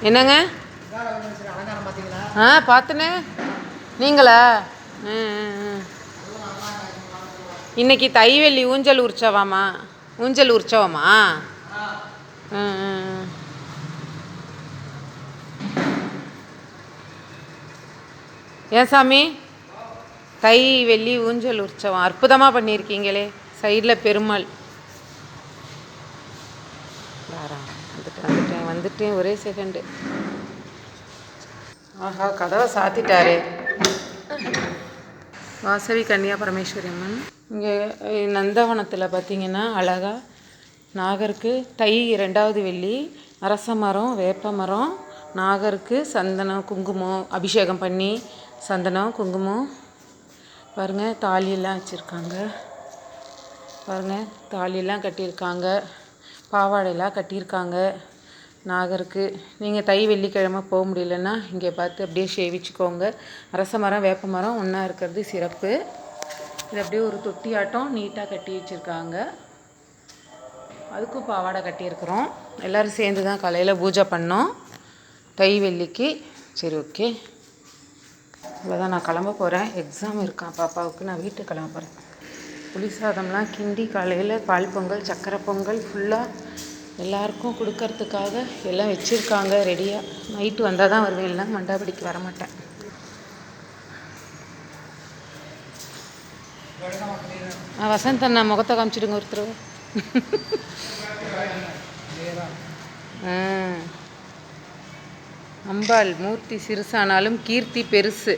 என்னங்க? பார்த்தனே. நீங்களா? இன்னைக்கு தைவெள்ளி ஊஞ்சல் உற்சவமா? ஊஞ்சல் உற்சவமா? ஏன் சாமி? தை வெள்ளி ஊஞ்சல் உற்சவம் அற்புதமாக பண்ணியிருக்கீங்களே. சைடில் பெருமாள். வந்துட்டேன் ஒரே செகண்டு. ஆஹா, கதவை சாத்திட்டாரே. வாசவி கன்னியா பரமேஸ்வரி அம்மன். இங்கே நந்தவனத்தில் பார்த்திங்கன்னா அழகாக நாகருக்கு தை 2வது வெள்ளி அரச மரம், வேப்ப மரம், நாகருக்கு சந்தனம் குங்குமம் அபிஷேகம் பண்ணி சந்தனம் குங்குமம் பாருங்கள். தாலியெல்லாம் வச்சுருக்காங்க பாருங்கள். தாலியெல்லாம் கட்டியிருக்காங்க. பாவாடையெல்லாம் கட்டியிருக்காங்க நாகருக்கு. நீங்கள் தை வெள்ளிக்கிழமை போக முடியலன்னா இங்கே பார்த்து அப்படியே சேவிச்சுக்கோங்க. அரச மரம் வேப்ப மரம் ஒன்றா இருக்கிறது சிறப்பு. இது அப்படியே ஒரு தொட்டி ஆட்டம் நீட்டாக கட்டி வச்சுருக்காங்க. அதுக்கும் பாவாடை கட்டியிருக்கிறோம். எல்லோரும் சேர்ந்து தான் காலையில் பூஜை பண்ணோம் தை வெள்ளிக்கு. சரி, ஓகே, இவ்வளோதான். நான் கிளம்ப போகிறேன். எக்ஸாம் இருக்கான் பாப்பாவுக்கு. நான் வீட்டுக்கு கிளம்ப போகிறேன். புளி சாதம்லாம் கிண்டி காலையில் பால் பொங்கல் சக்கரை பொங்கல் ஃபுல்லாக எல்லாருக்கும் கொடுக்கறதுக்காக எல்லாம் வச்சுருக்காங்க ரெடியாக. நைட்டு வந்தால் தான் வருவேன், இல்லை மண்டாபடிக்கு வரமாட்டேன். வசந்த் அண்ணா முகத்தை காமிச்சிடுங்க ஒருத்தர். அம்பாள் மூர்த்தி சிறுசானாலும் கீர்த்தி பெருசு.